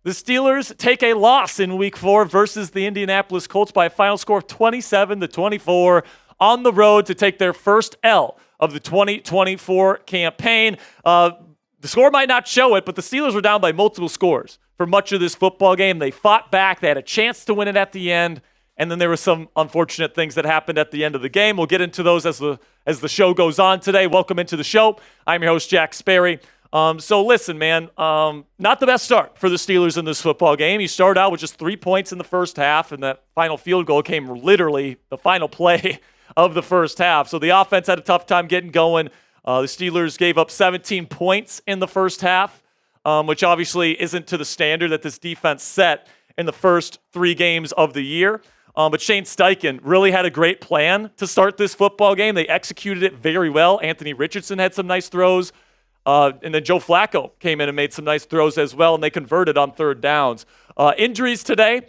The Steelers take a loss in Week 4 versus the Indianapolis Colts by a final score of 27-24 on the road to take their first L of the 2024 campaign. The score might not show it, but the Steelers were down by multiple scores for much of this football game. They fought back. They had a chance to win it at the end, and then there were some unfortunate things that happened at the end of the game. We'll get into those as the show goes on today. Welcome into the show. I'm your host, Jack Sperry. So listen, man, not the best start for the Steelers in this football game. You start out with just 3 points in the first half, and that final field goal came literally the final play of the first half. So the offense had a tough time getting going. The Steelers gave up 17 points in the first half, which obviously isn't to the standard that this defense set in the first 3 games of the year. But Shane Steichen really had a great plan to start this football game. They executed it very well. Anthony Richardson had some nice throws. And then Joe Flacco came in and made some nice throws as well, and they converted on third downs. Injuries today.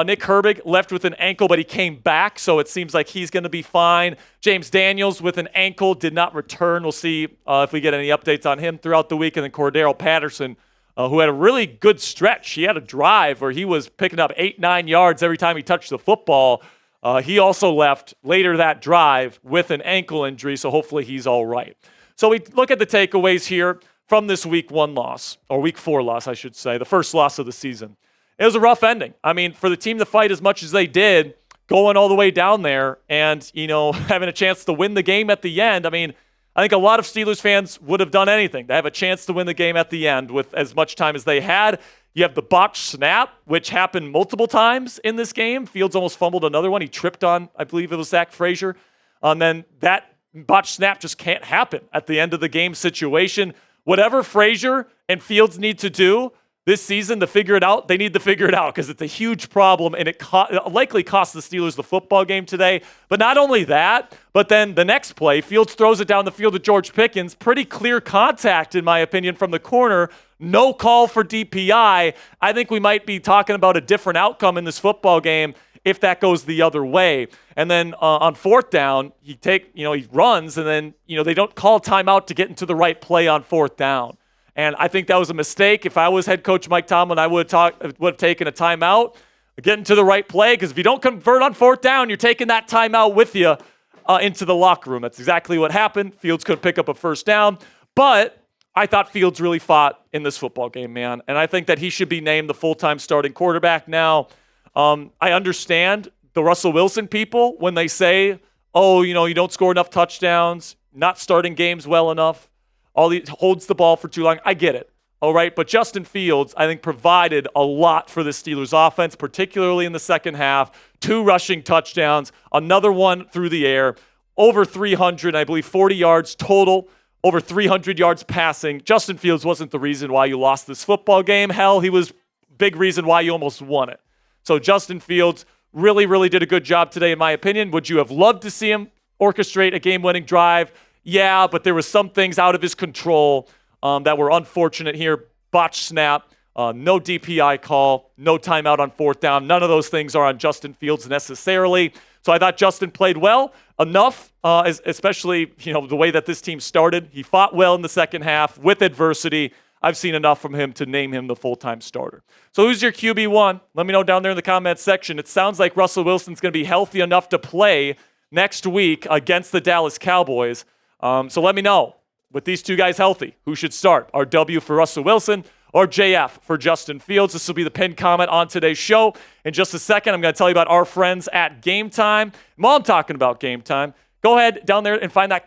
Nick Herbig left with an ankle, but he came back, so it seems like he's going to be fine. James Daniels with an ankle did not return. We'll see if we get any updates on him throughout the week. And then Cordero Patterson, who had a really good stretch. He had a drive where he was picking up 8-9 yards every time he touched the football. He also left later that drive with an ankle injury, so hopefully he's all right. So we look at the takeaways here from this Week 1 loss, or Week 4 loss, I should say, the first loss of the season. It was a rough ending. I mean, for the team to fight as much as they did, going all the way down there and, having a chance to win the game at the end. I mean, I think a lot of Steelers fans would have done anything to have a chance to win the game at the end with as much time as they had. You have the botched snap, which happened multiple times in this game. Fields almost fumbled another one. He tripped on, I believe it was Zach Frazier. And then that botched snap just can't happen at the end of the game situation. Whatever Frazier and Fields need to do this season to figure it out, they need to figure it out because it's a huge problem, and it likely cost the Steelers the football game today. But not only that, but then the next play, Fields throws it down the field to George Pickens. Pretty clear contact, in my opinion, from the corner. No call for DPI. I think we might be talking about a different outcome in this football game if that goes the other way. And then on fourth down, he runs, and then, they don't call timeout to get into the right play on fourth down. And I think that was a mistake. If I was head coach Mike Tomlin, I would have taken a timeout, get into the right play, because if you don't convert on fourth down, you're taking that timeout with you into the locker room. That's exactly what happened. Fields couldn't pick up a first down, but I thought Fields really fought in this football game, man. And I think that he should be named the full-time starting quarterback now. I understand the Russell Wilson people when they say, you don't score enough touchdowns, not starting games well enough, holds the ball for too long. I get it, all right? But Justin Fields, I think, provided a lot for the Steelers offense, particularly in the second half. 2 rushing touchdowns, another one through the air, over 300, I believe 40 yards total, over 300 yards passing. Justin Fields wasn't the reason why you lost this football game. Hell, he was big reason why you almost won it. So Justin Fields really, really did a good job today, in my opinion. Would you have loved to see him orchestrate a game-winning drive? Yeah, but there were some things out of his control that were unfortunate here. Botched snap, no DPI call, no timeout on fourth down. None of those things are on Justin Fields necessarily. So I thought Justin played well enough, especially the way that this team started. He fought well in the second half with adversity. I've seen enough from him to name him the full-time starter. So who's your QB1? Let me know down there in the comments section. It sounds like Russell Wilson's going to be healthy enough to play next week against the Dallas Cowboys. So let me know, with these 2 guys healthy, who should start? RW for Russell Wilson or JF for Justin Fields? This will be the pinned comment on today's show. In just a second, I'm going to tell you about our friends at Game Time. While I'm talking about Game Time, go ahead down there and find that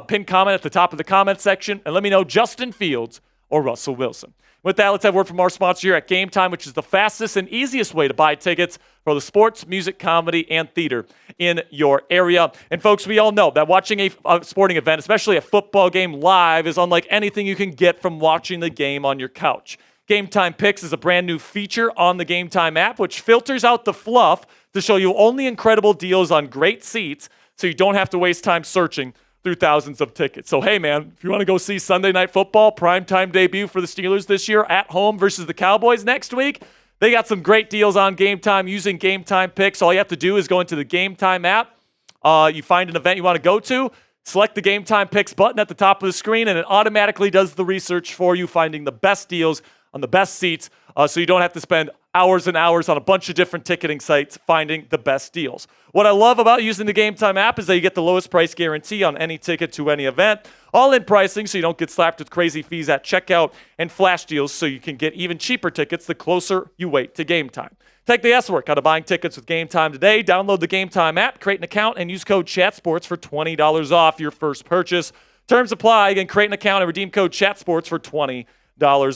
pinned comment at the top of the comment section and let me know Justin Fields or Russell Wilson. With that, let's have a word from our sponsor here at Game Time, which is the fastest and easiest way to buy tickets for the sports, music, comedy, and theater in your area. And folks, we all know that watching a sporting event, especially a football game live, is unlike anything you can get from watching the game on your couch. Game Time Picks is a brand new feature on the Game Time app, which filters out the fluff to show you only incredible deals on great seats so you don't have to waste time searching through thousands of tickets. So, hey, man, if you want to go see Sunday Night Football, primetime debut for the Steelers this year at home versus the Cowboys next week, they got some great deals on Game Time using Game Time Picks. All you have to do is go into the Game Time app. You find an event you want to go to, select the Game Time Picks button at the top of the screen, and it automatically does the research for you, finding the best deals on the best seats so you don't have to spend hours and hours on a bunch of different ticketing sites finding the best deals. What I love about using the Game Time app is that you get the lowest price guarantee on any ticket to any event. All-in pricing so you don't get slapped with crazy fees at checkout, and flash deals so you can get even cheaper tickets the closer you wait to game time. Take the S work out of buying tickets with Game Time today. Download the Game Time app, create an account, and use code CHATSPORTS for $20 off your first purchase. Terms apply. Again, create an account and redeem code CHATSPORTS for $20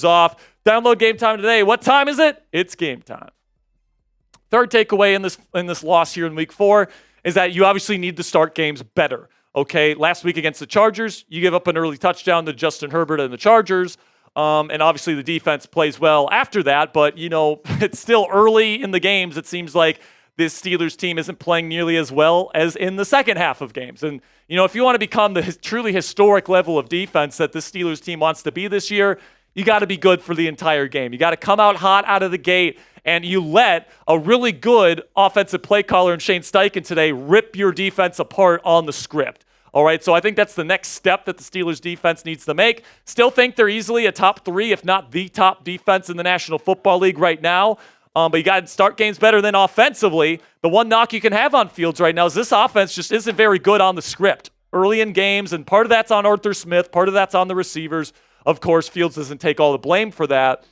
off. Download Game Time today. What time is it? It's game time. Third takeaway in this loss here in Week 4 is that you obviously need to start games better. Okay, last week against the Chargers, you give up an early touchdown to Justin Herbert and the Chargers. And obviously the defense plays well after that, but, it's still early in the games. It seems like this Steelers team isn't playing nearly as well as in the second half of games. And, if you want to become the truly historic level of defense that this Steelers team wants to be this year, you got to be good for the entire game. You got to come out hot out of the gate, and you let a really good offensive play caller in Shane Steichen today rip your defense apart on the script. All right, so I think that's the next step that the Steelers defense needs to make. Still think they're easily a top 3, if not the top defense in the National Football League right now. But you got to start games better than offensively. The one knock you can have on Fields right now is this offense just isn't very good on the script early in games, and part of that's on Arthur Smith, part of that's on the receivers. Of course, Fields doesn't take all the blame for that.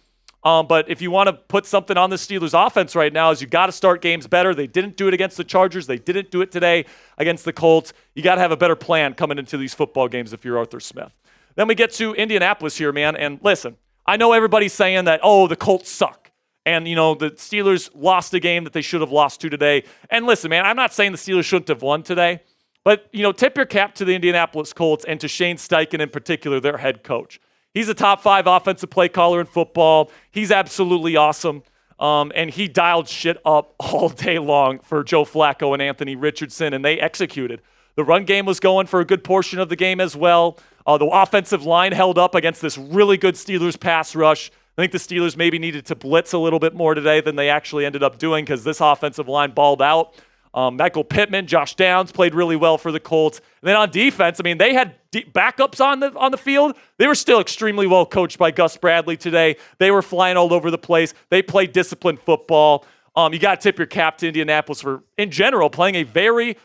But if you want to put something on the Steelers offense right now, is you got to start games better. They didn't do it against the Chargers. They didn't do it today against the Colts. You got to have a better plan coming into these football games if you're Arthur Smith. Then we get to Indianapolis here, man. And listen, I know everybody's saying that, the Colts suck. And, the Steelers lost a game that they should have lost to today. And listen, man, I'm not saying the Steelers shouldn't have won today. But, tip your cap to the Indianapolis Colts and to Shane Steichen in particular, their head coach. He's a top 5 offensive play caller in football. He's absolutely awesome. And he dialed shit up all day long for Joe Flacco and Anthony Richardson, and they executed. The run game was going for a good portion of the game as well. The offensive line held up against this really good Steelers pass rush. I think the Steelers maybe needed to blitz a little bit more today than they actually ended up doing because this offensive line balled out. Michael Pittman, Josh Downs played really well for the Colts. And then on defense, they had backups on the field. They were still extremely well coached by Gus Bradley today. They were flying all over the place. They played disciplined football. You got to tip your cap to Indianapolis for, in general, playing a very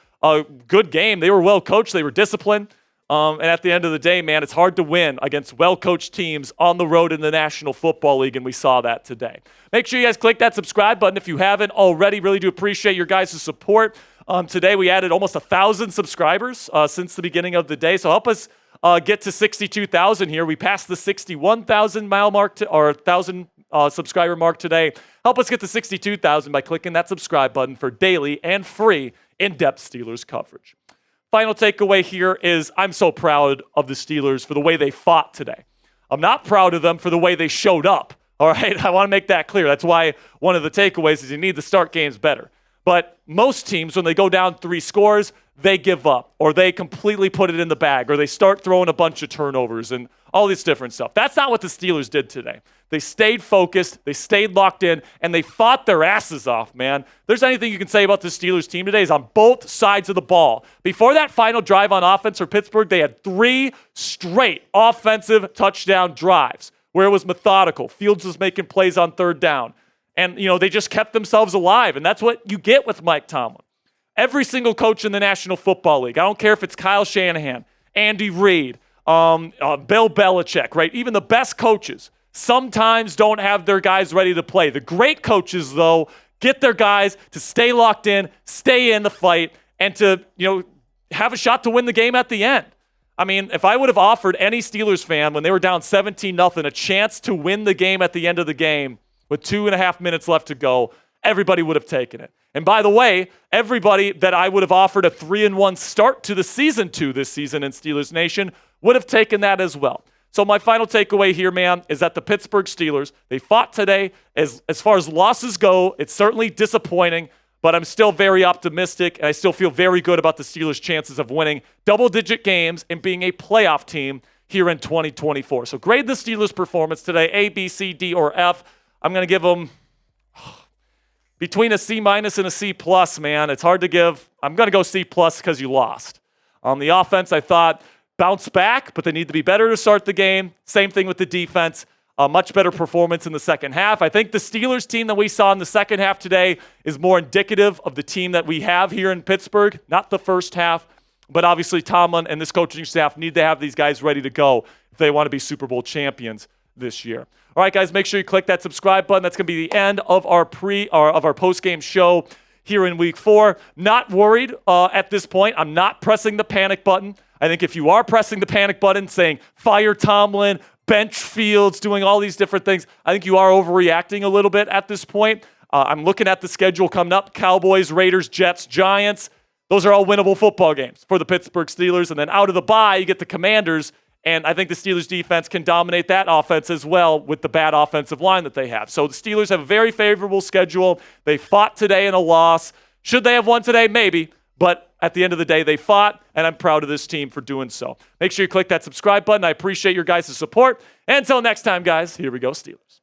good game. They were well coached. They were disciplined. And at the end of the day, man, it's hard to win against well-coached teams on the road in the National Football League, and we saw that today. Make sure you guys click that subscribe button if you haven't already. Really do appreciate your guys' support. Today we added almost 1,000 subscribers since the beginning of the day, so help us get to 62,000 here. We passed the 61,000 mile mark or 1,000 subscriber mark today. Help us get to 62,000 by clicking that subscribe button for daily and free in-depth Steelers coverage. Final takeaway here is I'm so proud of the Steelers for the way they fought today. I'm not proud of them for the way they showed up. All right, I want to make that clear. That's why one of the takeaways is you need to start games better. But most teams, when they go down 3 scores, they give up, or they completely put it in the bag, or they start throwing a bunch of turnovers and all this different stuff. That's not what the Steelers did today. They stayed focused, they stayed locked in, and they fought their asses off, man. If there's anything you can say about the Steelers team today is on both sides of the ball. Before that final drive on offense for Pittsburgh, they had 3 straight offensive touchdown drives where it was methodical. Fields was making plays on 3rd down. And, they just kept themselves alive, and that's what you get with Mike Tomlin. Every single coach in the National Football League, I don't care if it's Kyle Shanahan, Andy Reid, Bill Belichick, right? Even the best coaches sometimes don't have their guys ready to play. The great coaches, though, get their guys to stay locked in, stay in the fight, and to, have a shot to win the game at the end. If I would have offered any Steelers fan when they were down 17-0 a chance to win the game at the end of the game with 2.5 minutes left to go, everybody would have taken it. And by the way, everybody that I would have offered a 3-1 start to the season to this season in Steelers Nation would have taken that as well. So my final takeaway here, man, is that the Pittsburgh Steelers, they fought today. As far as losses go, it's certainly disappointing, but I'm still very optimistic, and I still feel very good about the Steelers' chances of winning double-digit games and being a playoff team here in 2024. So grade the Steelers' performance today, A, B, C, D, or F. I'm going to give them between a C- and a C+, man. It's hard to give. I'm going to go C+ because you lost. On the offense, I thought bounce back, but they need to be better to start the game. Same thing with the defense. A much better performance in the second half. I think the Steelers team that we saw in the second half today is more indicative of the team that we have here in Pittsburgh, not the first half. But obviously Tomlin and this coaching staff need to have these guys ready to go if they want to be Super Bowl champions this year. All right, guys, make sure you click that subscribe button. That's going to be the end of our post-game show here in Week 4. Not worried at this point. I'm not pressing the panic button. I think if you are pressing the panic button saying, fire Tomlin, bench Fields, doing all these different things, I think you are overreacting a little bit at this point. I'm looking at the schedule coming up. Cowboys, Raiders, Jets, Giants. Those are all winnable football games for the Pittsburgh Steelers. And then out of the bye, you get the Commanders. And I think the Steelers defense can dominate that offense as well with the bad offensive line that they have. So the Steelers have a very favorable schedule. They fought today in a loss. Should they have won today? Maybe. But at the end of the day, they fought, and I'm proud of this team for doing so. Make sure you click that subscribe button. I appreciate your guys' support. And until next time, guys, here we go, Steelers.